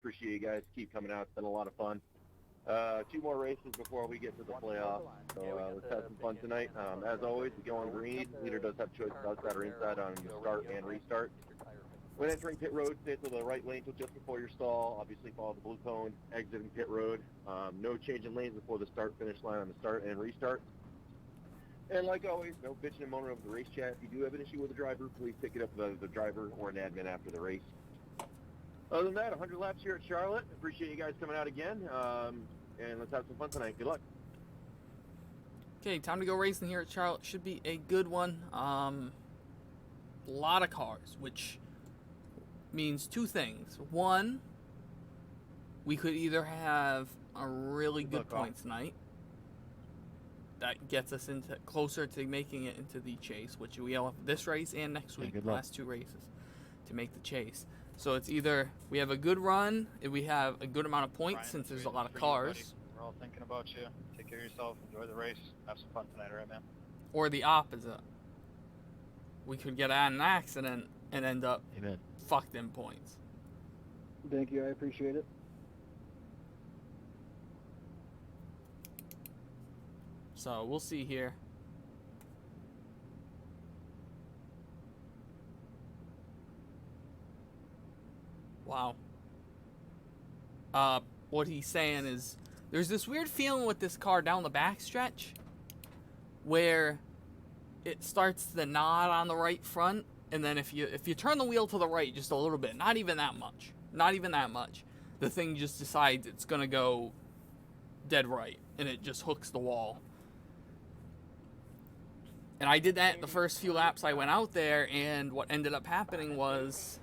Appreciate you guys. Keep coming out. It's been a lot of fun. 2 more races before we get to the playoffs. So let's have some fun tonight. As always, we go on green. Leader does have choices outside or inside on your start and restart. When entering pit road, stay to the right lane till just before your stall. Obviously, follow the blue cone. Exiting pit road. No changing lanes before the start-finish line on the start and restart. And like always, no bitching and moaning over the race chat. If you do have an issue with the driver, please pick it up with the driver or an admin after the race. Other than that, 100 laps here at Charlotte. Appreciate you guys coming out again. And let's have some fun tonight. Good luck. Okay, time to go racing here at Charlotte. Should be a good one. A lot of cars, which means 2 things. One, we could either have a really good points night that gets us into closer to making it into the chase, which we all have this race and next week, the last 2 races, to make the chase. So it's either we have a good run, if we have a good amount of points, Brian, since there's a lot of for cars. you, we're all thinking about you. Take care of yourself. Enjoy the race. Have some fun tonight, right, man? Or the opposite. We could get at an accident and end up fucked in points. Thank you, I appreciate it. So we'll see here. Wow. What he's saying is there's this weird feeling with this car down the back stretch where it starts to nod on the right front, and then if you turn the wheel to the right just a little bit, not even that much, the thing just decides it's gonna go dead right, and it just hooks the wall. And I did that the first few laps I went out there, and what ended up happening was,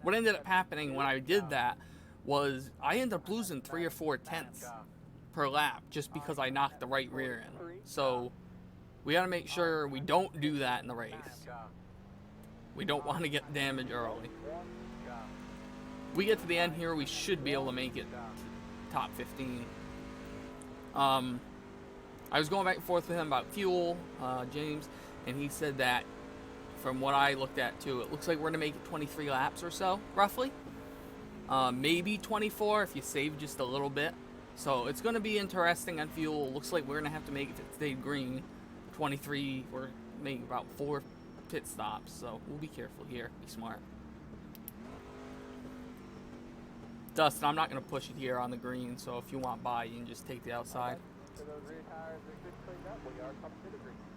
what ended up happening when I did that was I ended up losing 3 or 4 tenths per lap just because I knocked the right rear in. So we got to make sure we don't do that in the race. We don't want to get damage early. We get to the end here, we should be able to make it to top 15. I was going back and forth with him about fuel, James, and he said that from what I looked at too, it looks like we're going to make it 23 laps or so, roughly. Maybe 24 if you save just a little bit. So it's going to be interesting on fuel. Looks like we're going to have to make, if it stayed green, 23 or maybe about 4 pit stops. So we'll be careful here, be smart. Dustin, I'm not going to push it here on the green, so if you want by, you can just take the outside.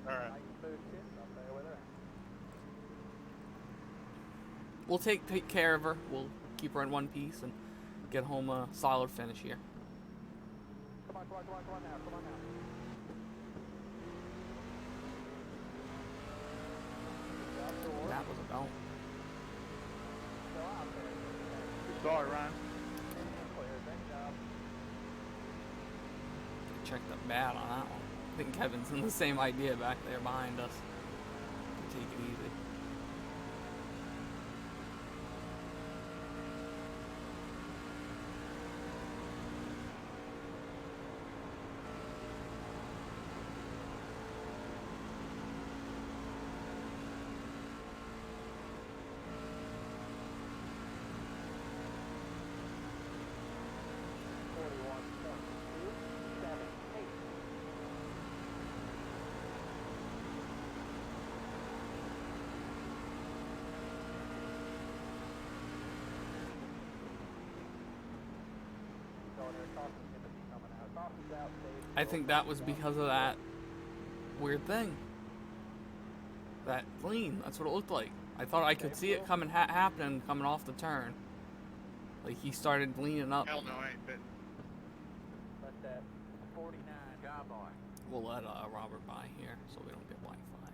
Alright. We'll take care of her. We'll keep her in one piece and get home a solid finish here. Come on now, come on now. That was a belt. Sorry, Ryan. Checked up bad on that one. I think Kevin's in the same idea back there behind us. Take it easy. I think that was because of that weird thing. That lean, that's what it looked like. I thought I could see it coming happening coming off the turn. Like he started leaning up. Hell no, I ain't been. Let that 49 cowboy. We'll let Robert by here so we don't get black flag.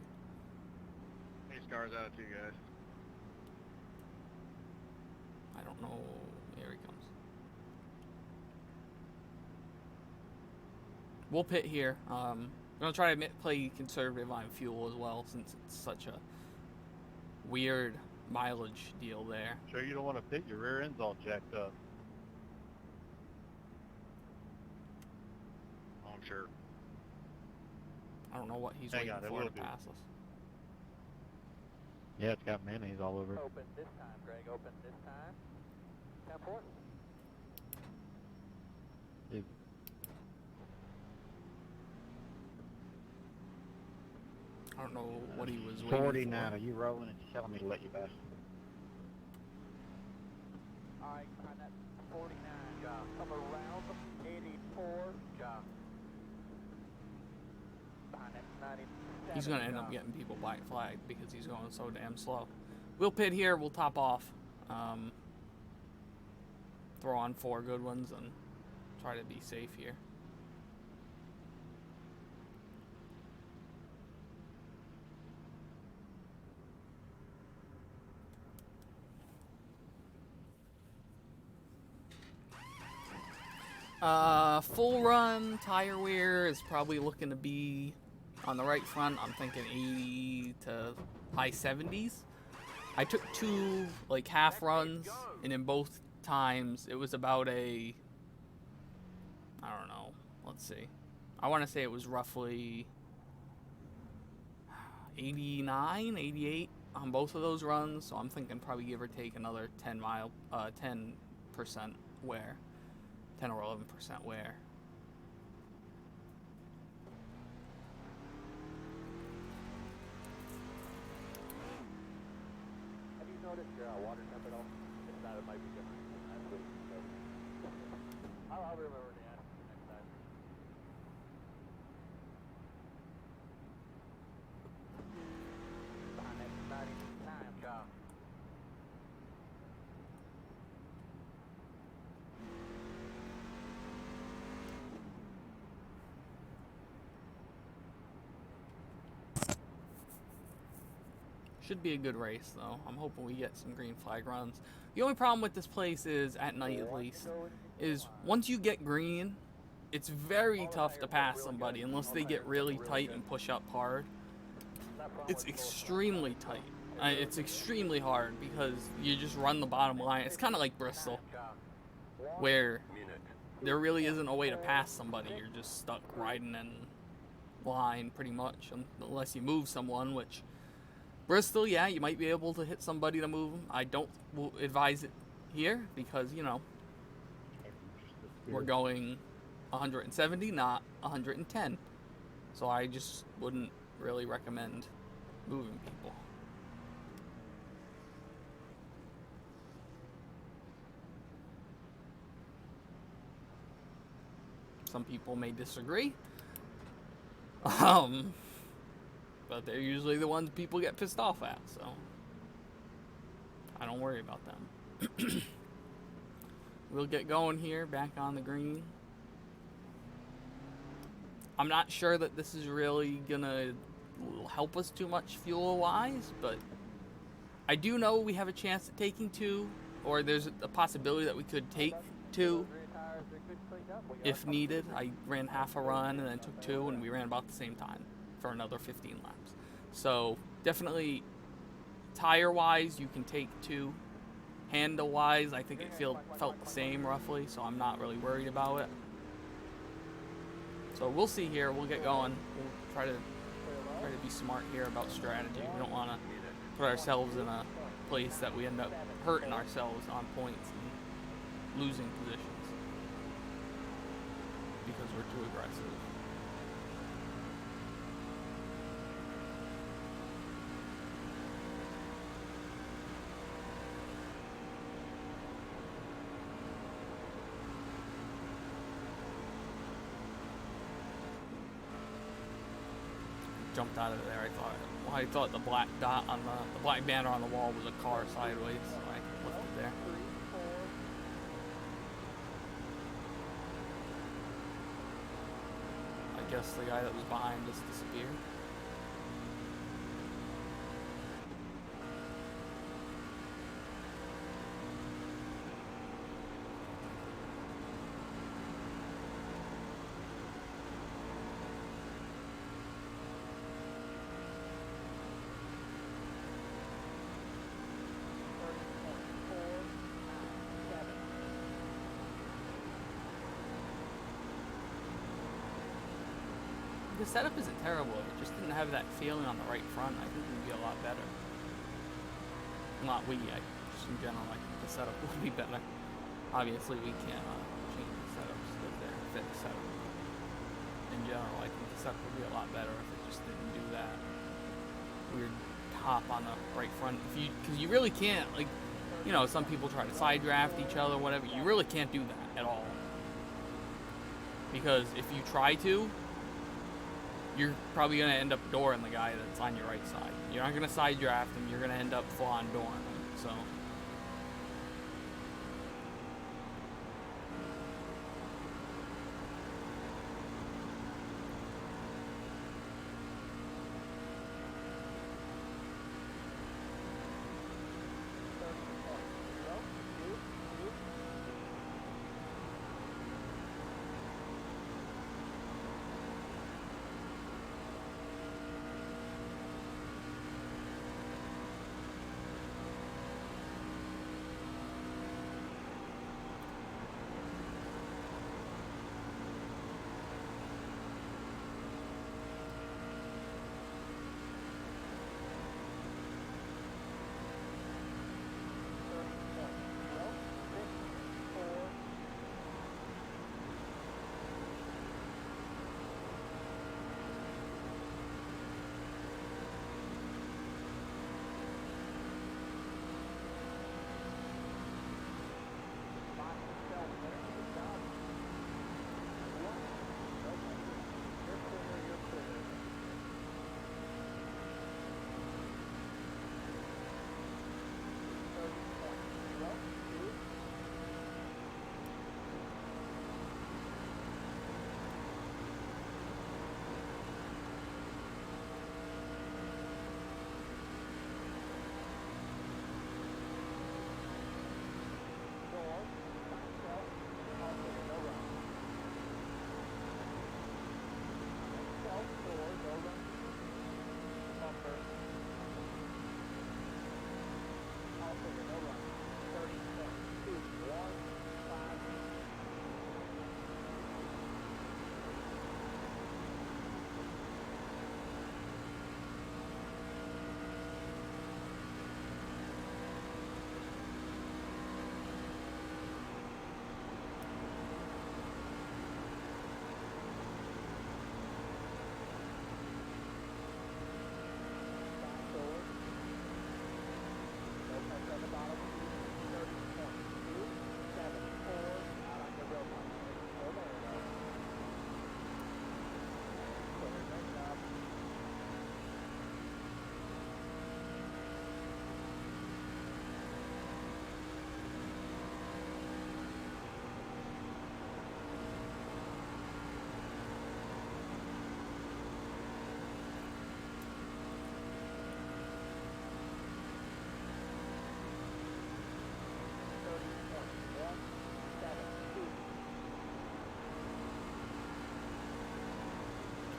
These cars out of 2 guys. I don't know. Here he comes. We'll pit here. I'm going to try to play conservative on fuel as well since it's such a weird mileage deal there. Sure you don't want to pit, your rear end's all jacked up. Oh, I'm sure. I don't know what he's Hang waiting on, it for will to be. pass us. Yeah, it's got mayonnaise all over. Open this time, Greg. Open this time. 10-4. Dude, I don't know what he was 40 waiting now. for. You rolling and telling me to let you pass. All right, behind that 49. Come around 84. Behind that 97. He's going to end up getting people black flagged because he's going so damn slow. We'll pit here. We'll top off. Throw on 4 good ones and try to be safe here. Full run tire wear is probably looking to be on the right front. I'm thinking 80 to high 70s. I took 2 like half runs, and in both times it was about a, I don't know, let's see, I want to say it was roughly 89, 88 on both of those runs. So I'm thinking probably give or take another 10% wear. 10 or 11% wear. Have you noticed your water temp at all? If not, it might be different than last week. So I'll remember to ask you next time. Behind that 99. Should be a good race, though. I'm hoping we get some green flag runs. The only problem with this place is, at night at least, is once you get green, it's very tough to pass somebody unless they get really tight and push up hard. It's extremely tight. It's extremely hard because you just run the bottom line. It's kind of like Bristol, where there really isn't a way to pass somebody. You're just stuck riding in line pretty much, unless you move someone, which... Bristol, yeah, you might be able to hit somebody to move them. I don't advise it here because, you know, we're going 170, not 110. So I just wouldn't really recommend moving people. Some people may disagree. But they're usually the ones people get pissed off at, so I don't worry about them. We'll get going here, back on the green. I'm not sure that this is really gonna help us too much fuel-wise, but I do know we have a chance at taking 2, or there's a possibility that we could take 2 if needed. I ran half a run and then took 2, and we ran about the same time for another 15 laps. So definitely tire-wise, you can take 2. Handle-wise, I think it felt the same roughly, so I'm not really worried about it. So we'll see here. We'll get going. We'll try to be smart here about strategy. We don't want to put ourselves in a place that we end up hurting ourselves on points and losing positions because we're too aggressive. Jumped out of there. I thought the black dot on the black banner on the wall was a car sideways, so I lifted there. I guess the guy that was behind us disappeared. the setup isn't terrible. It just didn't have that feeling on the right front. I think we'd be a lot better. Not we, just in general, I think the setup would be better. Obviously, we can't change the setups because they're fixed setup. In general, I think the setup would be a lot better if it just didn't do that weird hop on the right front. Because you really can't, like, you know, some people try to side draft each other, whatever. You really can't do that at all. Because if you try to, you're probably going to end up dooring the guy that's on your right side. You're not going to side draft him. You're going to end up full on dooring him. So.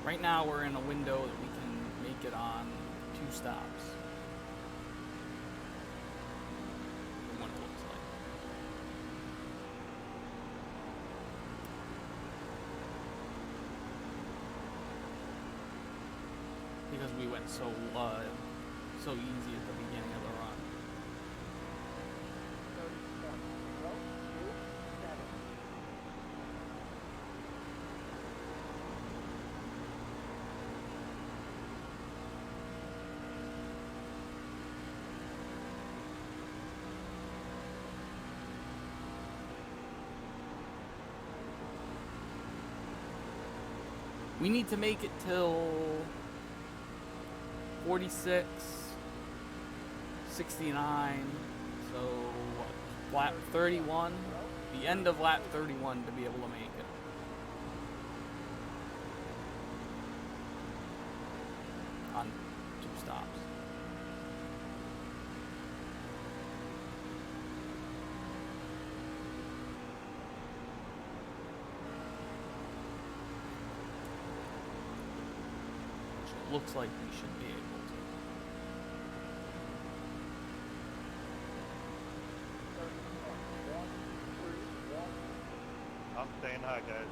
Right now we're in a window that we can make it on 2 stops. From what it looks like. Because we went so easy at the beginning of the run. We need to make it till 46, 69, so what, lap 31, the end of lap 31 to be able to make it. On 2 stops. Looks like we should be able to. I'm staying high, guys.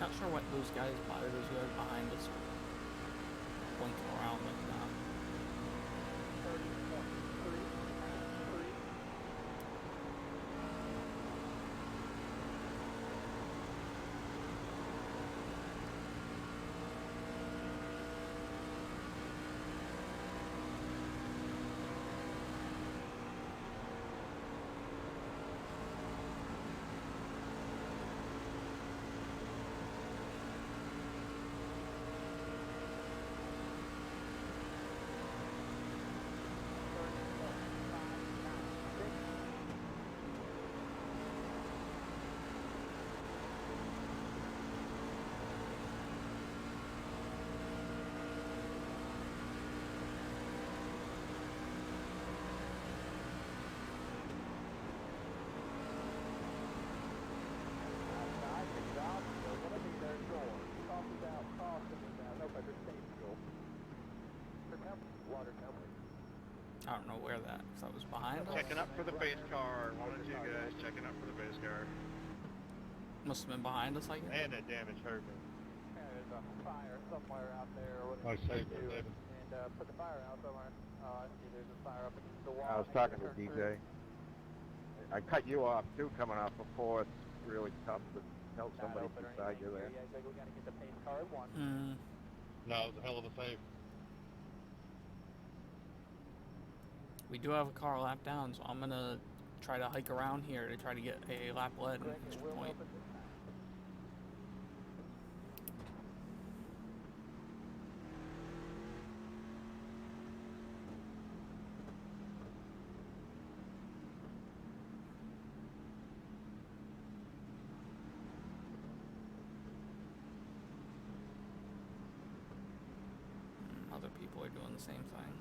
Not sure what those guys behind us blinking around like that. 30.33. I don't know where that, if that was behind us. Checking up for the base car. One of you guys checking up for the base car. Must have been behind us, I guess. And that damage hurt me. Yeah, there's a fire somewhere out there. Or Oh, whatever safe you for do. David. And put the fire out somewhere. Oh, I see there's a fire up against the wall. I was talking to DJ. I cut you off too, coming off before. It's really tough to tell somebody beside you there. Yeah, I think we gotta get the pace car at one. No, it was a hell of a save. We do have a car lap down, so I'm gonna try to hike around here to try to get a lap led and extra point. Other people are doing the same thing.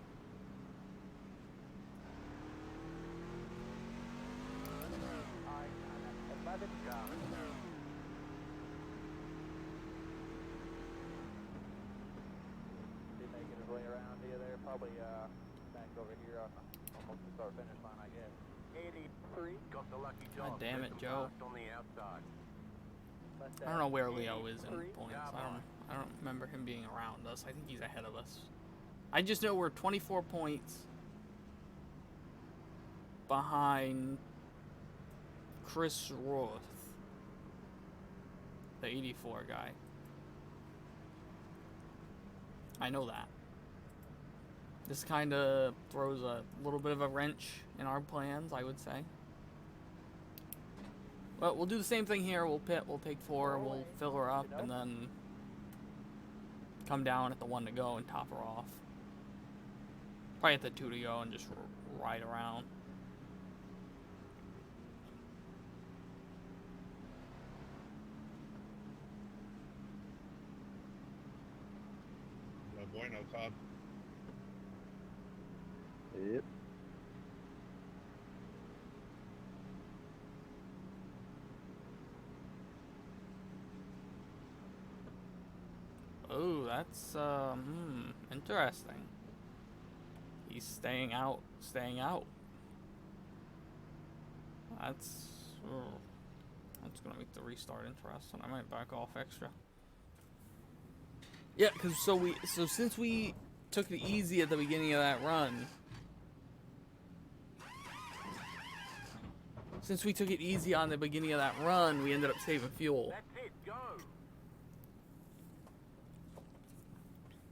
Making his way around here there, probably back over here on almost the start finish line, I guess. 83. Got the lucky God dog. damn it, Joe. On the outside. I don't know where Leo is in points. I don't remember him being around us. I think he's ahead of us. I just know we're 24 points behind Chris Roth, the 84 guy. I know that. This kind of throws a little bit of a wrench in our plans, I would say. Well, we'll do the same thing here. We'll pit, we'll take 4, we'll fill her up, and then come down at the 1 to go and top her off. Probably at the 2 to go and just ride around. No bueno, Todd. Yep. Oh, that's interesting. He's staying out. That's gonna make the restart interesting. I might back off extra. Yeah, because so since we took it easy at the beginning of that run, we ended up saving fuel. That's it. Go.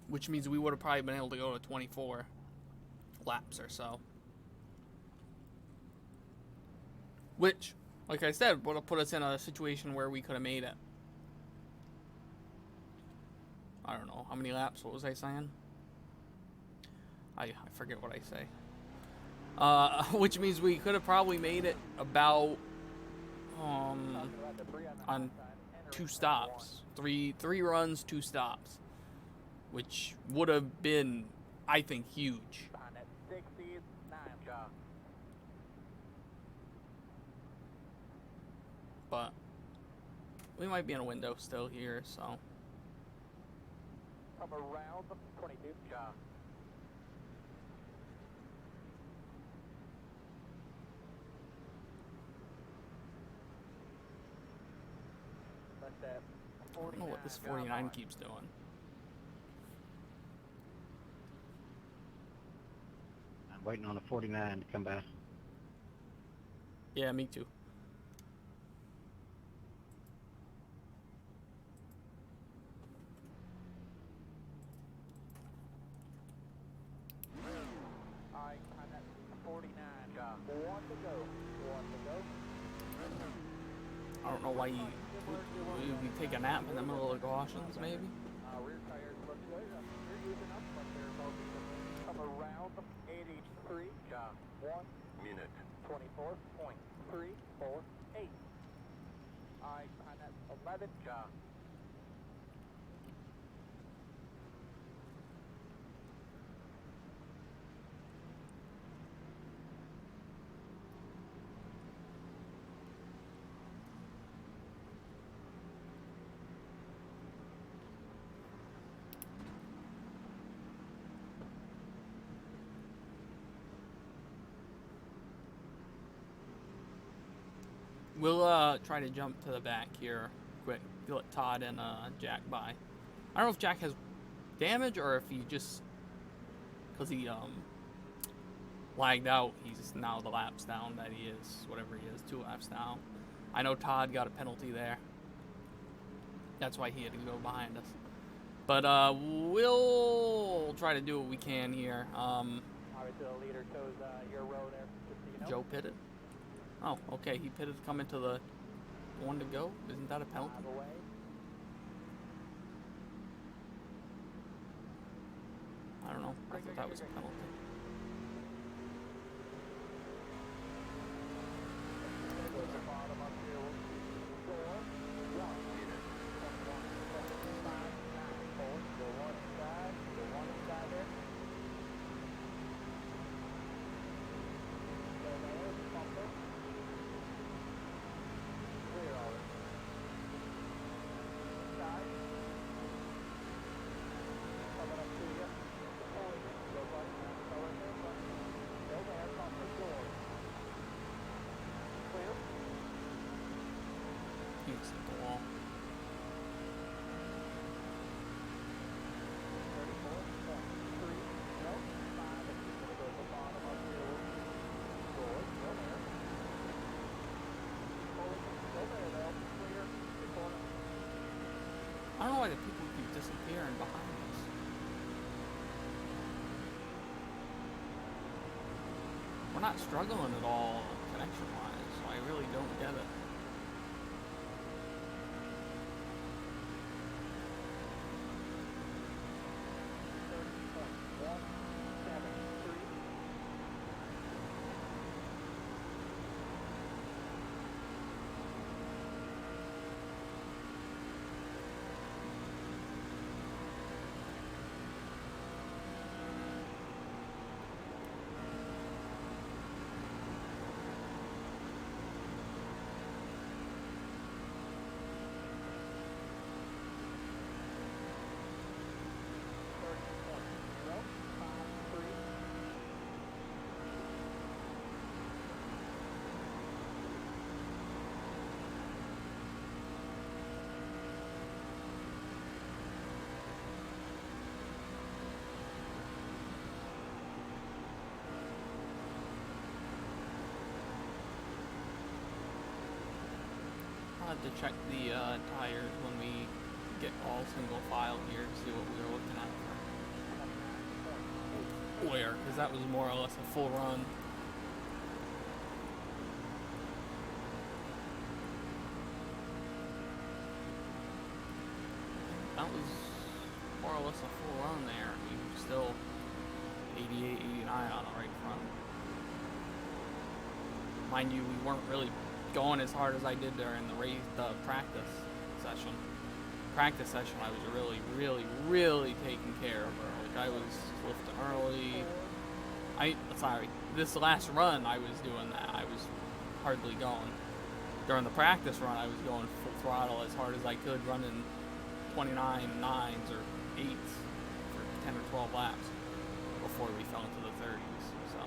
Which means we would have probably been able to go to 24 laps or so. Which, like I said, would have put us in a situation where we could have made it. I don't know. How many laps? What was I saying? I forget what I say. Which means we could have probably made it about on 2 stops. Three runs, 2 stops. Which would have been, I think, huge. Behind that 69 car. But we might be in a window still here, so. Come around the 22 car. Let that I don't know what this 49 keeps doing. I'm waiting on a 49 to come by. Yeah, me too. Alright, time that 49. One to go. One to go. I don't know why you would take a nap in the middle of cautions, maybe. Rear tires look good. You're using up, but they're both come around 83. 1 minute. 24.348. Alright, time that 11. We'll try to jump to the back here quick. Let Todd and Jack by. I don't know if Jack has damage or if he just, because he lagged out, he's now the laps down that he is, whatever he is, 2 laps down. I know Todd got a penalty there. That's why he had to go behind us. But we'll try to do what we can here. Obviously, the leader chose your row there, just so you know. Joe pitted. Oh, okay. He pitted to come into the one to go. Isn't that a penalty? 5 away. I don't know. I thought that was a penalty. Go to the bottom up here. 4, 1 minute. 21.594. Go one inside. Go one inside there. Go there. Bumper. Clear all of it. Inside. Coming up to you. Pulling it. Go buddy. Go right there, buddy. Go there. Bumper door. Clear. He was at the wall. 34.3. No. 5. It's just going to go to the bottom up here. Door. Go there. Pulling it. Go there, though. Clear. Good corner. I don't know why the people keep disappearing behind us. We're not struggling at all connection-wise, so I really don't get it. I'll have to check the tires when we get all single file here to see what we were looking at for where, because that was more or less a full run. That was more or less a full run there. We were still 88, 89 on the right front. Mind you, we weren't really going as hard as I did during the practice session. Practice session, I was really taking care of her. Like, I was lifting early. This last run, I was doing that. I was hardly going. During the practice run, I was going full throttle as hard as I could, running 29 9s or 8s for 10 or 12 laps before we fell into the 30s. So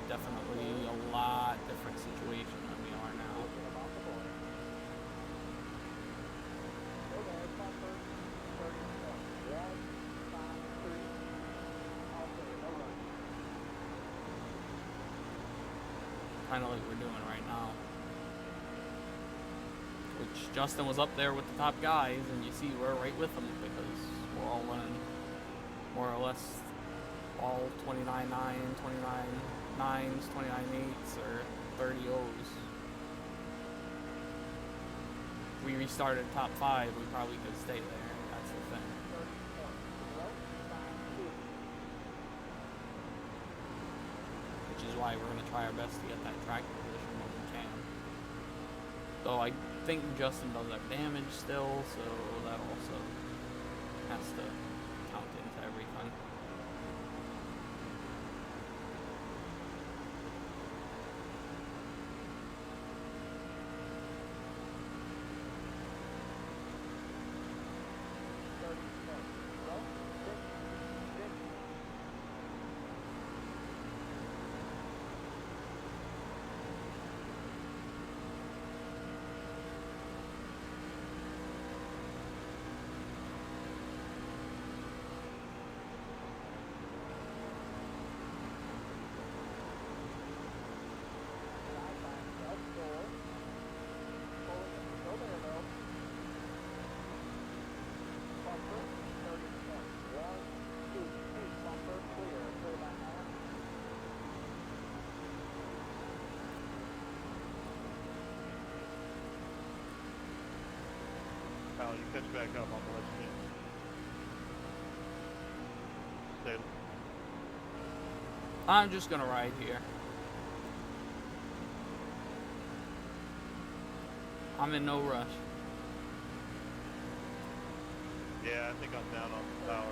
definitely a lot different situation than we are now. kind of like we're doing right now. Which Justin was up there with the top guys, and you see we're right with them because we're all running more or less all 29.9, 29.9s, 29.8s, or 30.0s. If we restarted top 5, we probably could stay there. That's the thing. Which is why we're going to try our best to get that track position when we can. Though I think Justin does have damage still, so that also has to count into everything. Kyle, you catch back up on the left speed. Stay. I'm just gonna ride here. I'm in no rush. Yeah, I think I'm down on the power.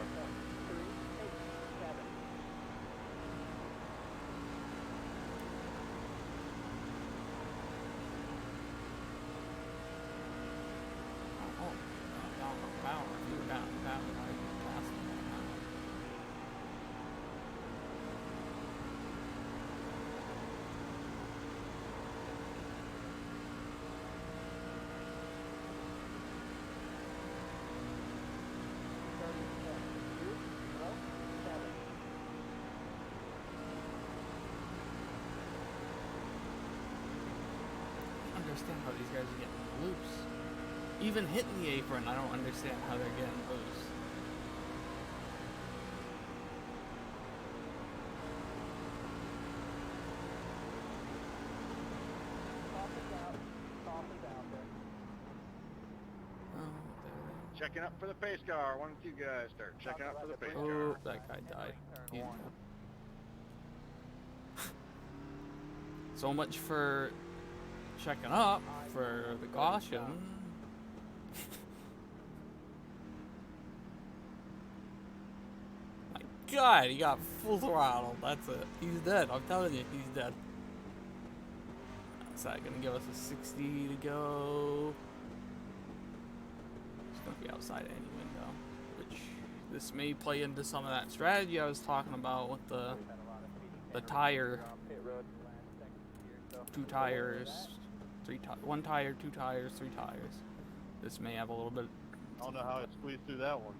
Understand how these guys are getting loose. Even hitting the apron, I don't understand how they're getting loose. Checking up for the pace car. One and two guys start checking up for the pace car. Oh, that guy died. He's dead. So much for checking up for the caution. My God, he got full throttle. That's it. He's dead. I'm telling you, he's dead. Is that gonna give us a 60 to go? It's gonna be outside any window, which this may play into some of that strategy I was talking about with the tire. 2 tires, 3 tires, 1 tire, 2 tires, 3 tires. This may have a little bit. I don't know how I squeezed through that one.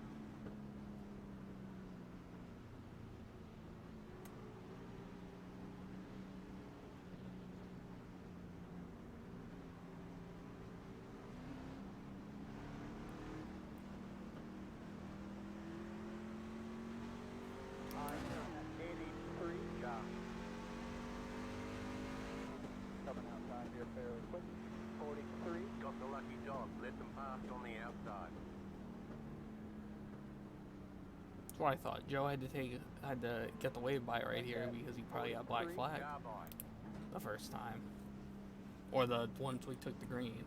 Got the lucky dog, let them pass on the outside. That's what I thought. Joe had to get the wave by right here because he probably got black flag the first time, or the once we took the green.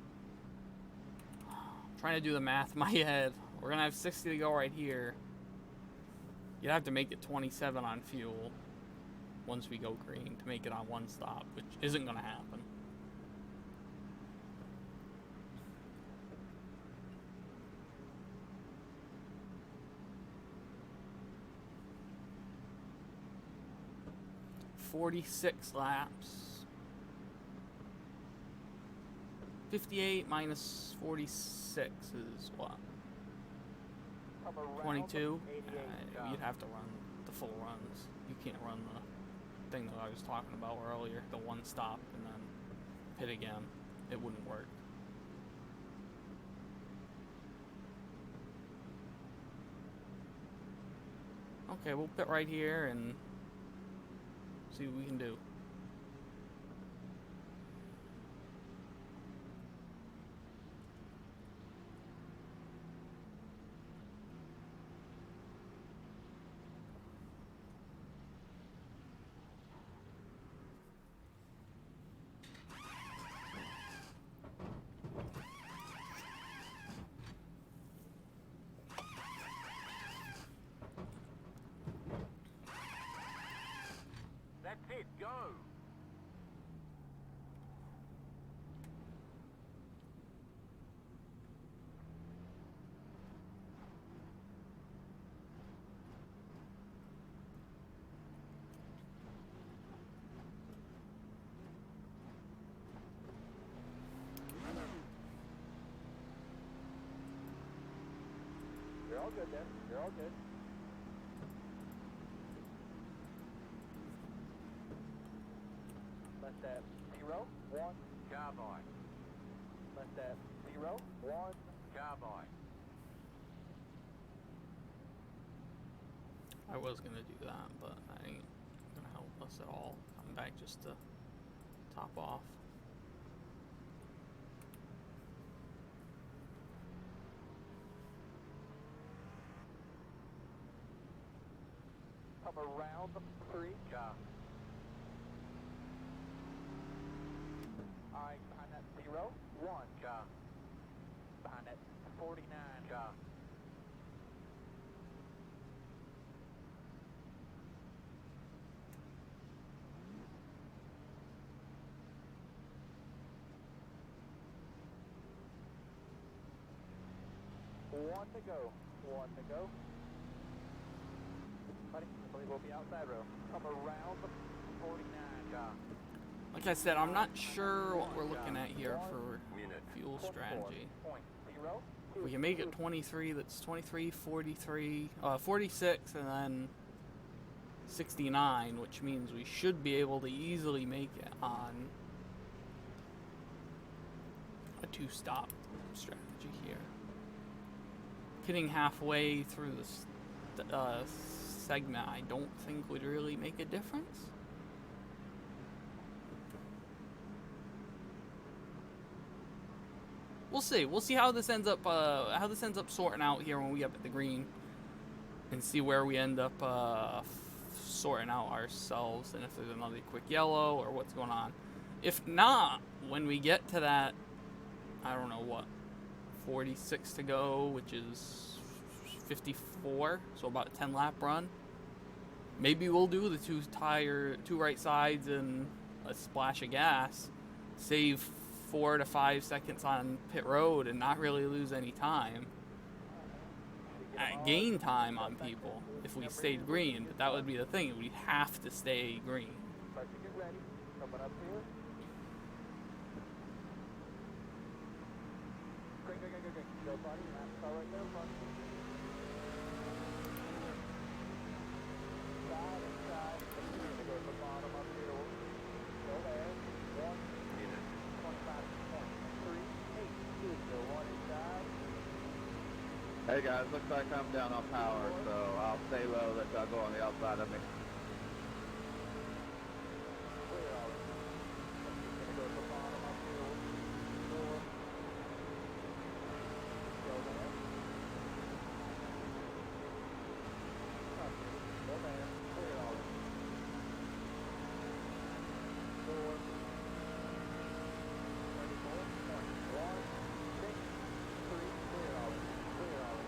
I'm trying to do the math in my head. We're gonna have 60 to go right here. You'd have to make it 27 on fuel once we go green to make it on 1 stop, which isn't gonna happen. .46 laps. 58 minus 46 is what? 22? You'd have to run the full runs. You can't run thing that I was talking about earlier, the one stop and then pit again, it wouldn't work. Okay, we'll pit right here and see what we can do. That's it, go! You're all good then. You're all good. Left at 0, 1, carbine. Left at 0, 1, carbine. I was gonna do that, but I ain't gonna help us at all. I'm back just to top off. Come around the 3, car. Alright, behind that 0, 1, car. Behind that 49, car. One to go. One to go. Buddy, I believe we'll be outside row. Come around the 49, car. Like I said, I'm not sure what we're looking at here for fuel strategy. If we can make it 23, that's 23, 43, 46, and then 69, which means we should be able to easily make it on a two-stop strategy here. Hitting halfway through this segment, I don't think would really make a difference. We'll see. We'll see how this ends up sorting out here when we get at the green, and see where we end up sorting out ourselves, and if there's another quick yellow or what's going on. If not, when we get to that, I don't know what, 46 to go, which is 54, so about a 10-lap run. Maybe we'll do the two right sides and a splash of gas, save 4 to 5 seconds on pit road and not really lose any time. Gain time on people if we stayed green, but that would be the thing. We'd have to stay green. Start to get ready. Coming up here. Green, green, green, green, green. Go, buddy. Last car right there, buddy. Side and side. We're going to go to the bottom up here. Go there. 1 minute. 25.38. Go one inside. Hey guys, looks like I'm down on power, so I'll stay low, let y'all go on the outside of me. Clear out. We're going to go to the bottom up here. Door. Go there. Go there. Clear out. Door. 34.1. 6. 3. Clear out. Clear out.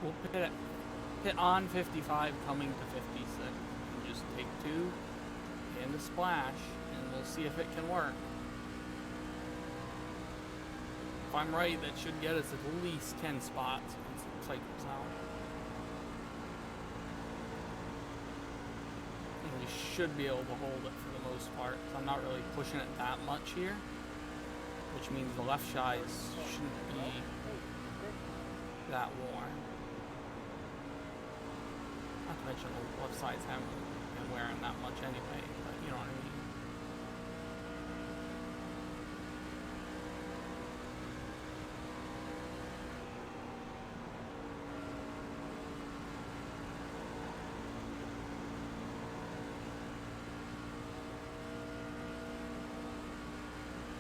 We'll pit on 55 coming to 56. And just take 2 and a splash, and we'll see if it can work. If I'm right, that should get us at least 10 spots once it cycles out. And we should be able to hold it for the most part, so I'm not really pushing it that much here, which means the left sides shouldn't be that worn. Not to mention the left sides haven't been wearing that much anyway, but you know what I mean.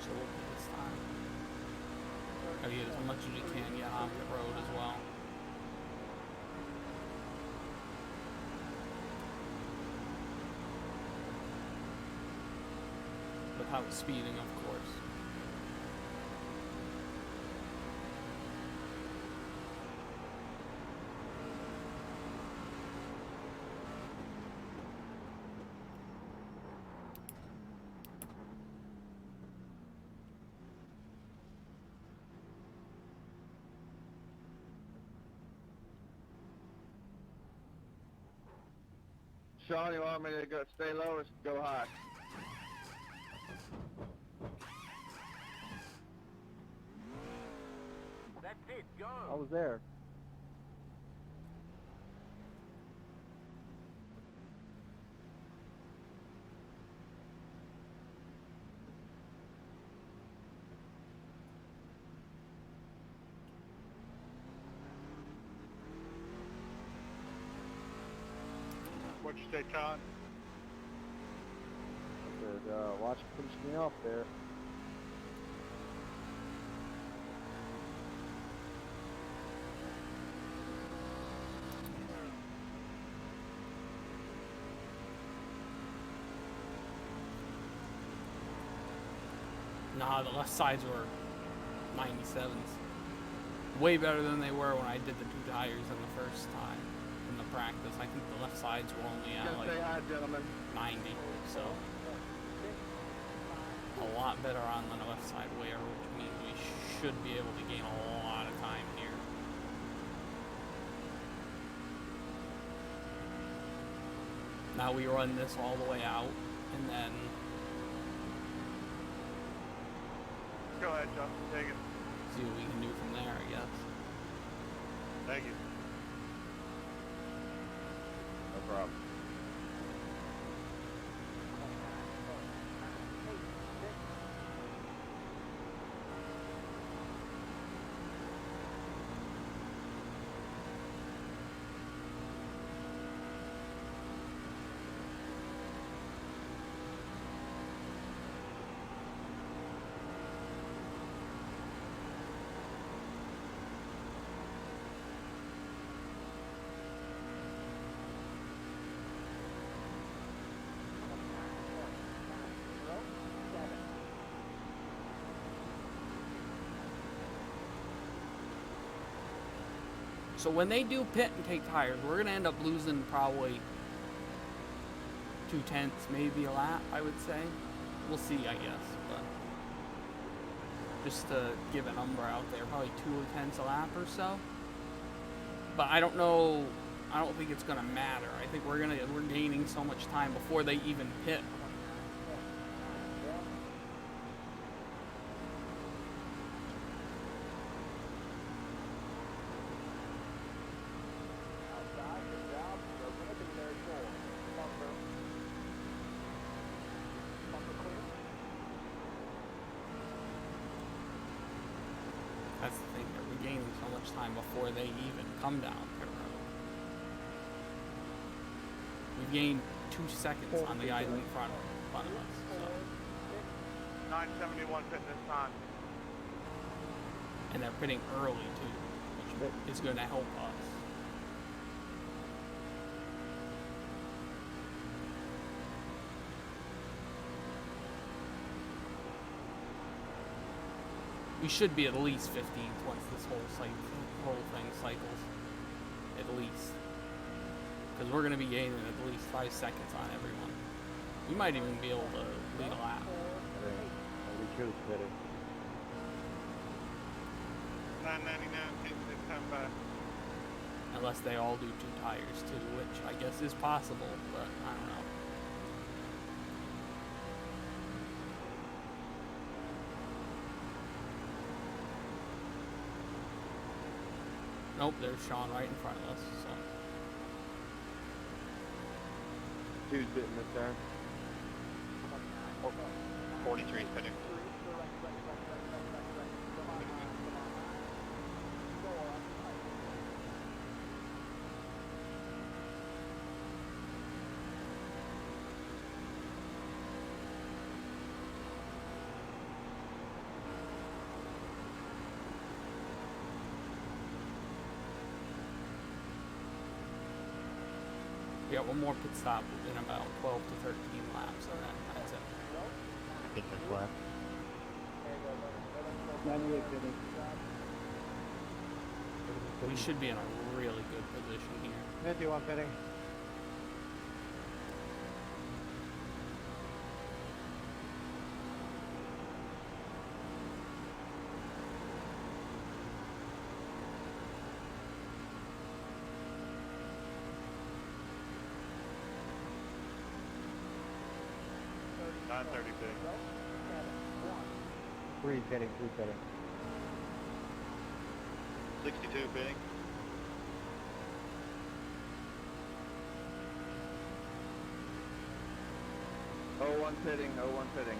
So we'll put this time. Gotta get as much as you can get off the road as well. Without speeding, of course. Sean, you want me to go stay low or go high? That's it, go. I was there. What'd you say, John? I said, watch him finish me off there. Nah, the left sides were 97s. Way better than they were when I did the 2 tires in the first time in the practice. I think the left sides were only at Just like say hi, gentlemen. 90, so a lot better on than a left side wear, which means we should be able to gain a lot of time here. Now we run this all the way out, and then Go ahead, Justin. Take it. see what we can do from there, I guess. Thank you. No problem. So when they do pit and take tires, we're gonna end up losing probably 2/10, maybe a lap, I would say. We'll see, I guess, but just to give a number out there, probably 2/10 a lap or so. But I don't know. I don't think it's gonna matter. I think we're gaining so much time before they even pit. Outside, good job. You're going to be there, sure. Bumper. Bumper clear. That's the thing. We're gaining so much time before they even come down pit road. We've gained 2 seconds on the guys in front of us. So. 971 pit this time. And they're pitting early too, which is going to help us. We should be at least 15th once this whole thing cycles. at least. Because we're going to be gaining at least 5 seconds on everyone. We might even be able to lead a lap. We could fit it. 999, take this time by. Unless they all do 2 tires too, which I guess is possible, but I don't know. Nope, there's Sean right in front of us, so. Two's bitten this time. 43 spinning. We got one more pit stop in about 12 to 13 laps, and then that's it. Get this lap. 98 fitting. We should be in a really good position here. 51 fitting. Nine 30 fitting. 3 fitting, 3 fitting. 62 fitting. Oh, one fitting, oh, one fitting.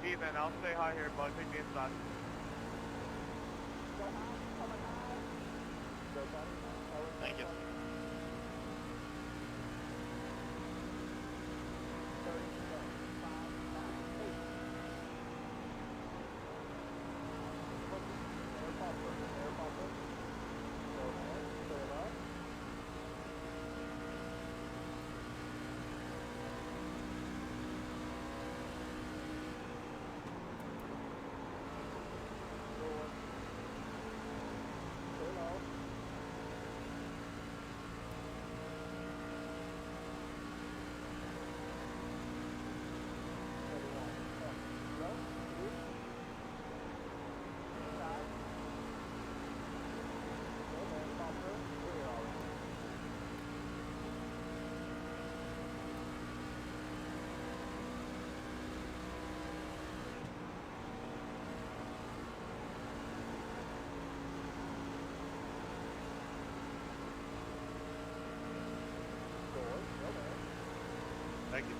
Ethan, I'll stay high here, bud. Take me inside. Thank you. Thank you.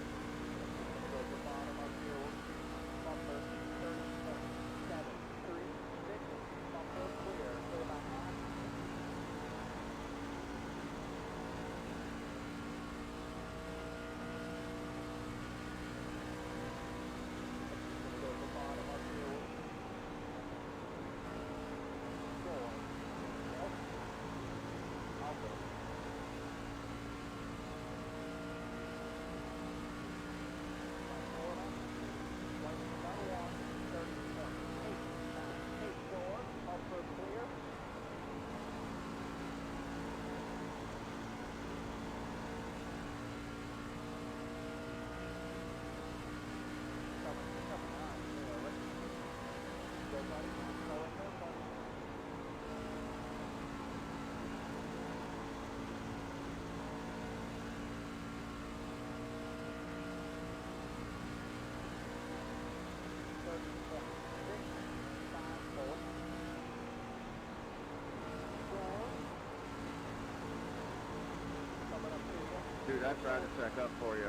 Dude, I tried to check up for you.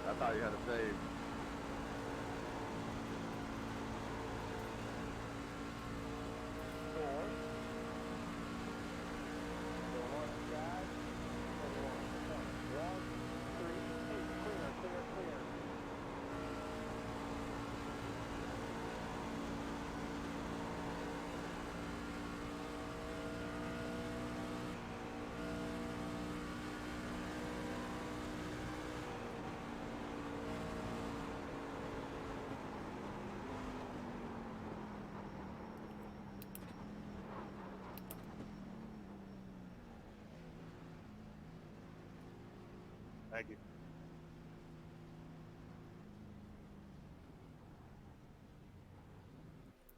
I thought you had a save. Thank you.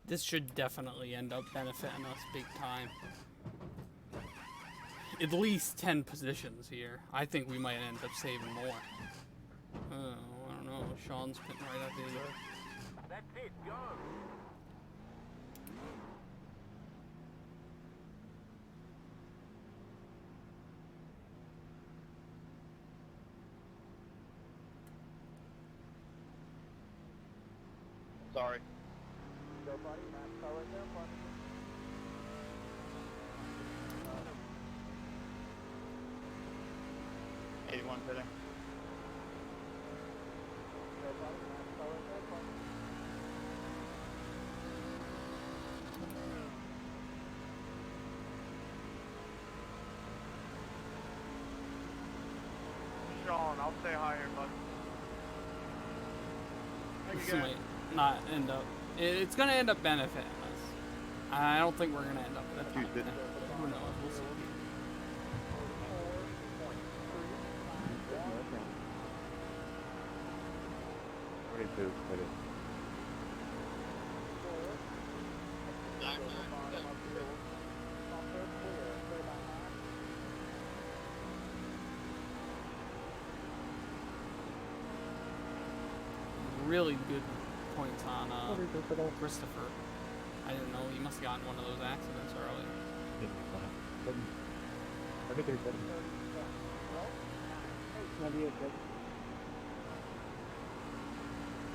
This should definitely end up benefiting us big time. At least 10 positions here. I think we might end up saving more. I don't know. Sean's pitting right at the end. That's it, go! Sorry. Go, buddy. Nice car right there, buddy. 81 pitting. Go, buddy. Nice car right there, buddy. Sean, I'll say hi here, bud. This might not end up. It's gonna end up benefiting us. I don't think we're gonna end up with a top 10. Who knows? We'll see. Pretty put it. Really good points on Christopher. I didn't know he must have gotten one of those accidents early.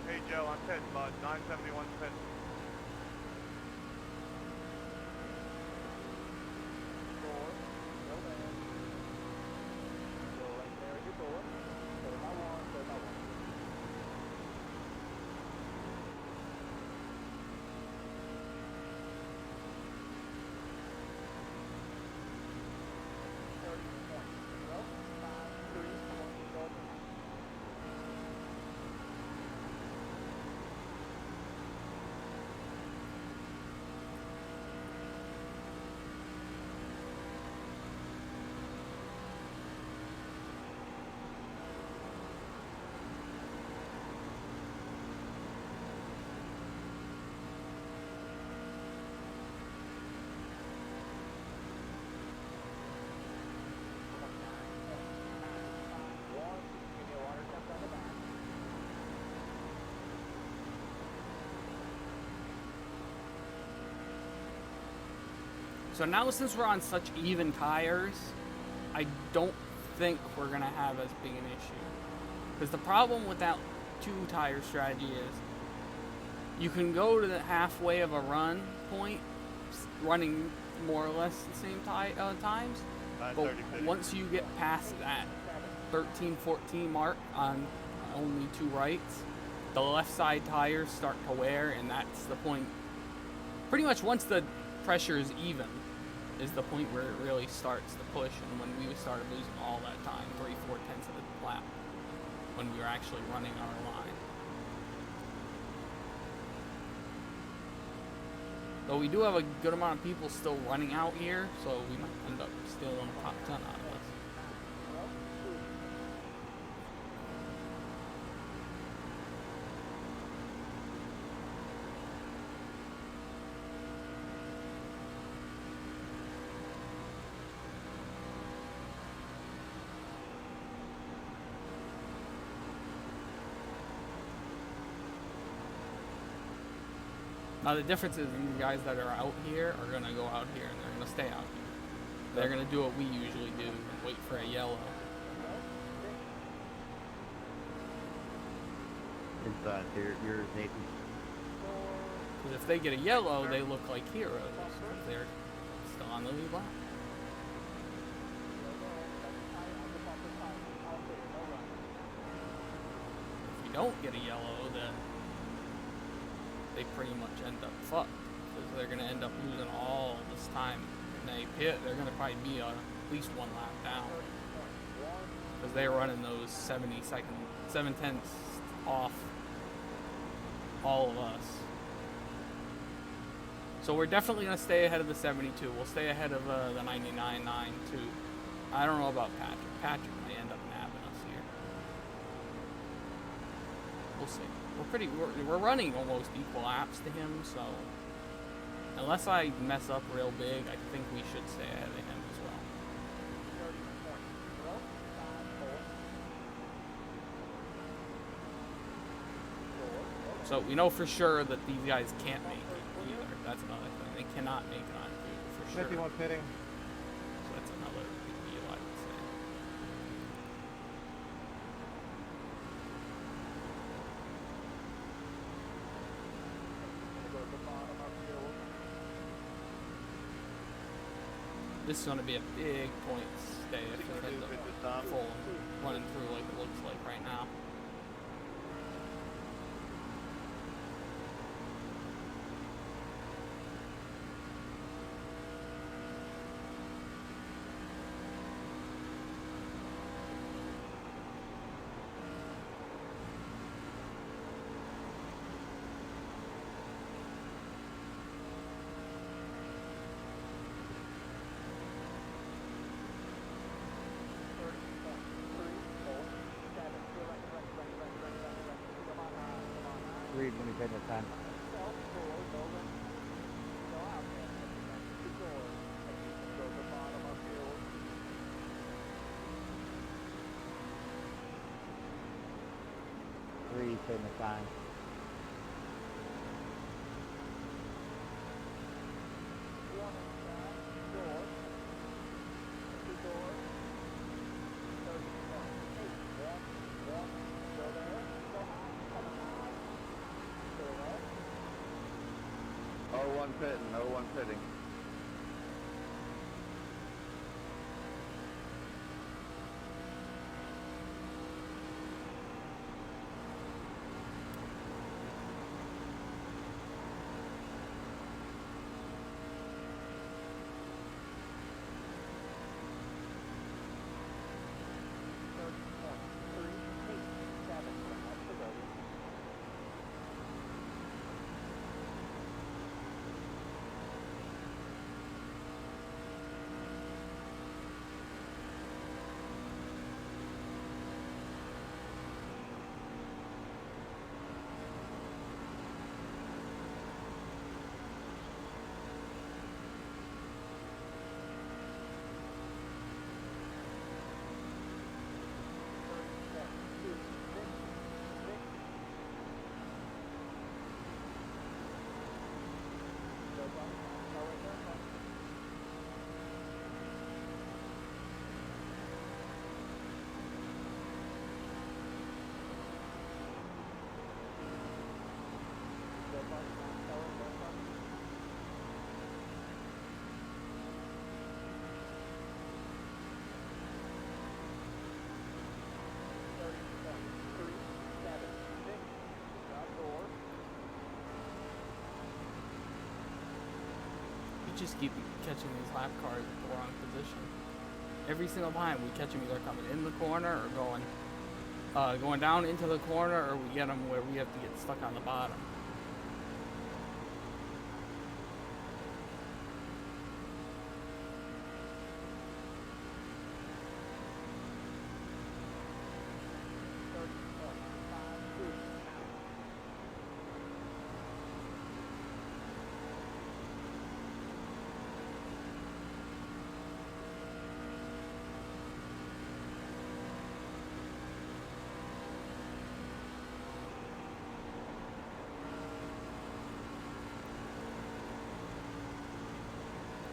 Hey Joe, I'm pitting, bud. 971 pitting. So now since we're on such even tires, I don't think we're going to have as big an issue. Because the problem with that two-tire strategy is you can go to the halfway of a run point running more or less the same times, but once you get past that 13-14 mark on only two rights, the left side tires start to wear, and that's the point. Pretty much once the pressure is even is the point where it really starts to push, and when we started losing all that time, 3/4 tenths of the lap, when we were actually running our line. Though we do have a good amount of people still running out here, so we might end up still in the top 10 out of this. Now the difference is these guys that are out here are going to go out here and they're going to stay out here. They're going to do what we usually do and wait for a yellow. Inside here, yours, Nathan. Because if they get a yellow, they look like heroes. Because they're still on the lead lap. If you don't get a yellow, then they pretty much end up fucked, because they're going to end up losing all this time. When they pit, they're going to probably be at least one lap down, because they're running those 7/10 off all of us. So we're definitely going to stay ahead of the 72. We'll stay ahead of the 99.9 too. I don't know about Patrick. Patrick may end up nabbing us here. We'll see. We're running almost equal laps to him, so unless I mess up real big, I think we should stay ahead of him as well. So we know for sure that these guys can't make it either. That's another thing. They cannot make it on two for sure. 51 pitting. So that's another big deal, I would say. This is going to be a big point stay if it ends up full running through like it looks like right now. Read when he's heading the time. Reed hitting the time. one pitting, no one pitting. We just keep catching these lap cars at the wrong position. Every single time we catch them either coming in the corner or going down into the corner, or we get them where we have to get stuck on the bottom.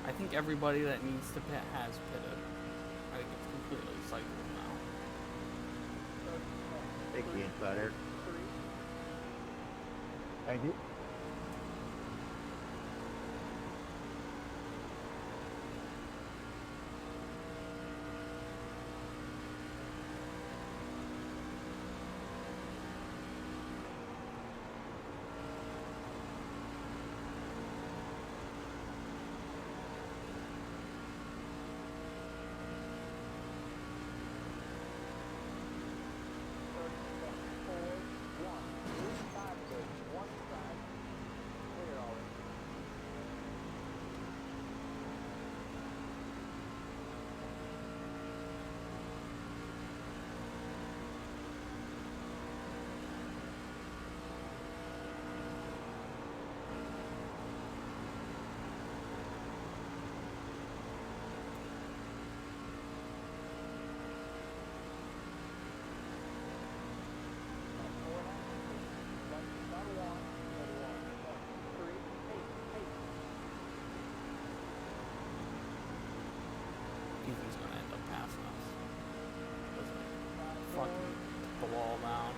I think everybody that needs to pit has pitted. I think it's completely cycled now. Take the inside air. Thank you. Ethan's gonna end up passing us. Doesn't fucking the wall down.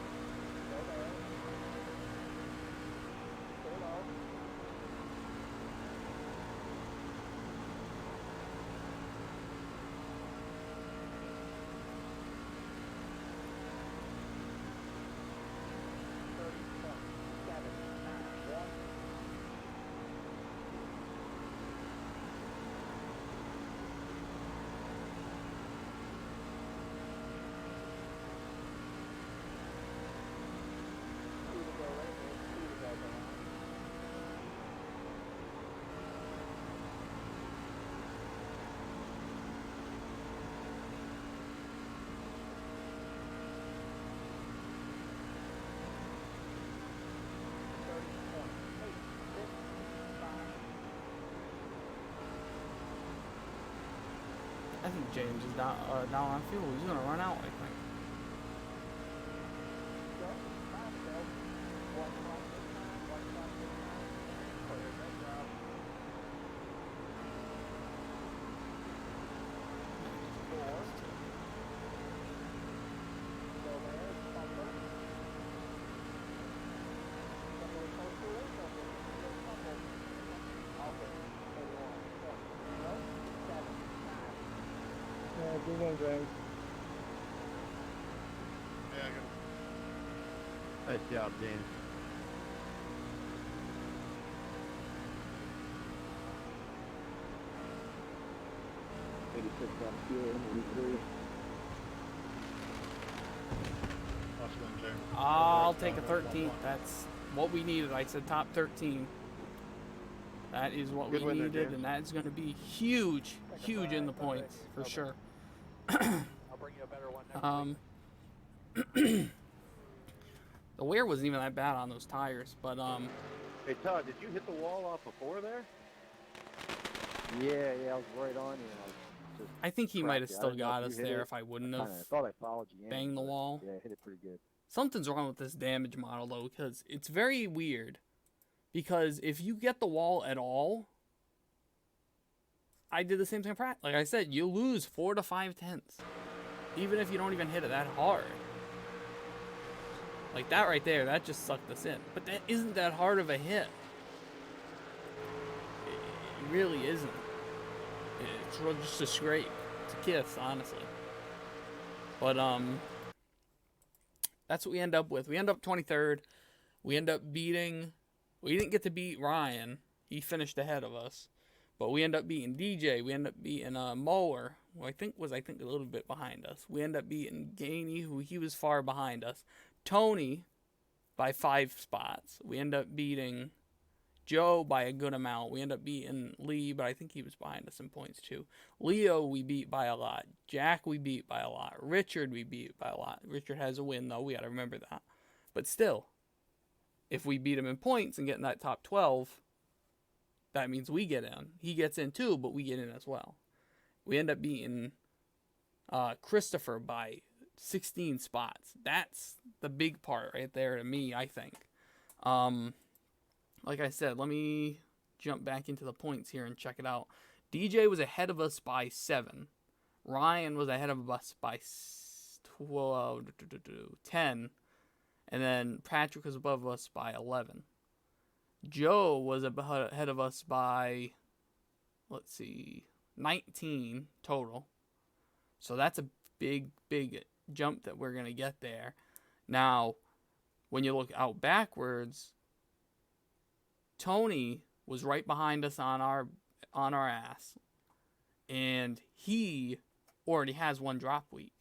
I think James is down on fuel. He's gonna run out, I think. on, James. Yeah, I got Nice job, James. lost one, James. I'll take a 13th. That's what we needed. I said top 13. That is what Good we win there, needed, James. and that's going to be huge, huge in the points for sure. I'll bring you a better one next week. The wear wasn't even that bad on those tires, but Hey, Todd, did you hit the wall off before there? Yeah, I was right on you. I think he might have Crappy. I still didn't know got if us you hit there it. if I wouldn't I have thought I followed you in. banged the but, wall. Yeah, I hit it pretty good. Something's wrong with this damage model though, because it's very weird. Because if you get the wall at all, I did the same thing. Like I said, you lose 4 to 5 tenths, even if you don't even hit it that hard. Like that right there, that just sucked us in. But that isn't that hard of a hit. It really isn't. It's just a scrape. It's a kiss, honestly. But that's what we end up with. We end up 23rd. We end up beating. We didn't get to beat Ryan. He finished ahead of us. But we end up beating DJ. We end up beating Mower, who I think was a little bit behind us. We end up beating Gainey, who he was far behind us. Tony by 5 spots. We end up beating Joe by a good amount. We end up beating Lee, but I think he was behind us in points too. Leo we beat by a lot. Jack we beat by a lot. Richard we beat by a lot. Richard has a win though. We got to remember that. But still, if we beat him in points and get in that top 12, that means we get in. He gets in too, but we get in as well. We end up beating Christopher by 16 spots. That's the big part right there to me, I think. Like I said, let me jump back into the points here and check it out. DJ was ahead of us by 7. Ryan was ahead of us by 10. And then Patrick was above us by 11. Joe was ahead of us by, 19 total. So that's a big jump that we're going to get there. Now, when you look out backwards, Tony was right behind us on our ass, and he already has 1 drop week.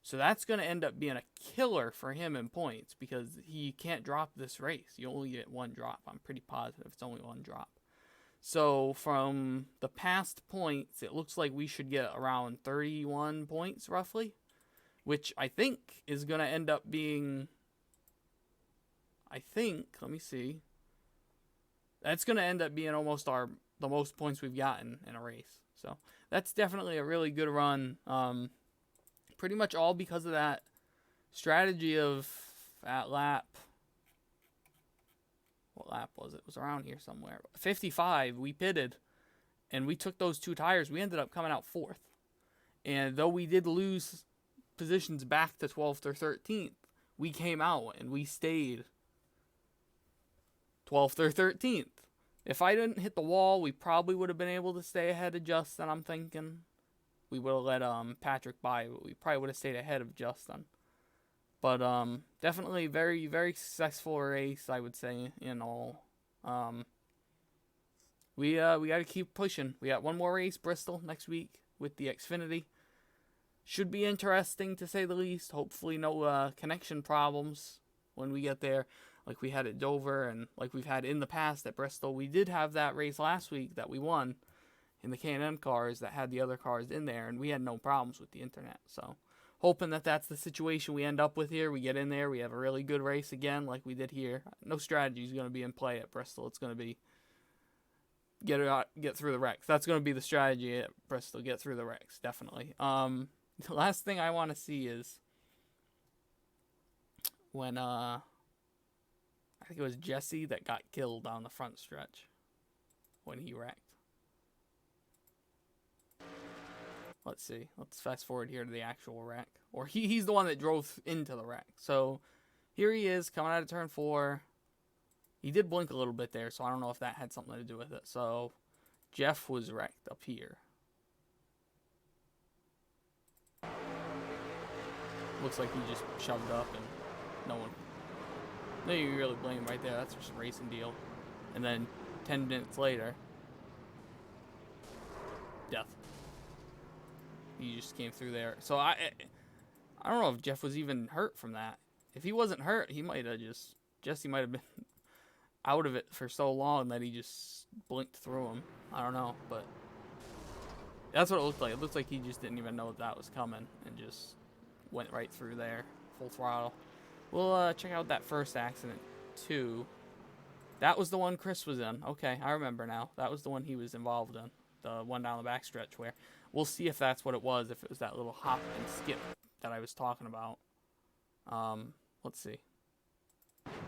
So that's going to end up being a killer for him in points because he can't drop this race. You only get 1 drop. I'm pretty positive it's only 1 drop. So from the past points, it looks like we should get around 31 points roughly, which I think is going to end up being, let me see. That's going to end up being almost the most points we've gotten in a race. So that's definitely a really good run. Pretty much all because of that strategy of at lap. What lap was it? It was around here somewhere. 55, we pitted, and we took those 2 tires. We ended up coming out 4th. And though we did lose positions back to 12th or 13th, we came out and we stayed 12th or 13th. If I didn't hit the wall, we probably would have been able to stay ahead of Justin, I'm thinking. We would have let Patrick by, but we probably would have stayed ahead of Justin. But definitely very, very successful race, I would say, in all. We got to keep pushing. We got 1 more race, Bristol, next week with the Xfinity. Should be interesting, to say the least. Hopefully no connection problems when we get there, like we had at Dover and like we've had in the past at Bristol. We did have that race last week that we won in the K&N cars that had the other cars in there, and we had no problems with the internet. So hoping that that's the situation we end up with here. We get in there, we have a really good race again like we did here. No strategy is going to be in play at Bristol. It's going to be get through the wrecks. That's going to be the strategy at Bristol, get through the wrecks, definitely. The last thing I want to see is when I think it was Jesse that got killed on the front stretch when he wrecked. Let's see. Let's fast forward here to the actual wreck. Or he's the one that drove into the wreck. So here he is coming out of turn 4. He did blink a little bit there, so I don't know if that had something to do with it. So Jeff was wrecked up here. Looks like he just shoved up and no one. No, you really blame right there. That's just a racing deal. And then 10 minutes later, death. He just came through there. So I don't know if Jeff was even hurt from that. If he wasn't hurt, he might have Jesse might have been out of it for so long that he just blinked through him. I don't know, but that's what it looked like. It looked like he just didn't even know that was coming and just went right through there, full throttle. We'll check out that first accident too. That was the one Chris was in. Okay, I remember now. That was the one he was involved in. The one down the backstretch where we'll see if that's what it was. If it was that little hop and skip that I was talking about. Let's see.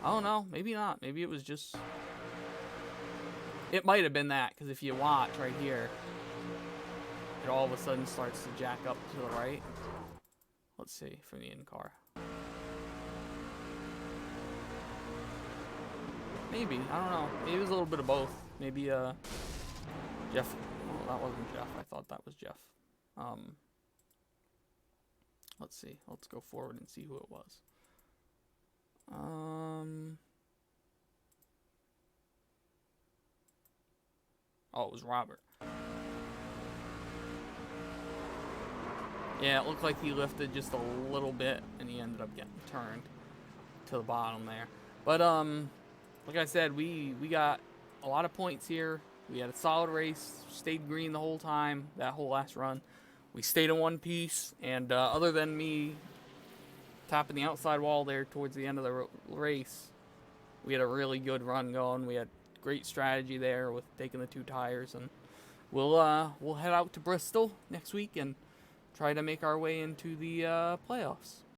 Oh no, maybe not. Maybe it was just. It might have been that because if you watch right here, it all of a sudden starts to jack up to the right. Let's see from the in-car. Maybe, I don't know. Maybe it was a little bit of both. Maybe Jeff. Oh, that wasn't Jeff. I thought that was Jeff. Let's see. Let's go forward and see who it was. Oh, it was Robert. Yeah, it looked like he lifted just a little bit, and he ended up getting turned to the bottom there. But like I said, we got a lot of points here. We had a solid race, stayed green the whole time, that whole last run. We stayed in one piece, and other than me topping the outside wall there towards the end of the race, we had a really good run going. We had great strategy there with taking the 2 tires, and we'll head out to Bristol next week and try to make our way into the playoffs.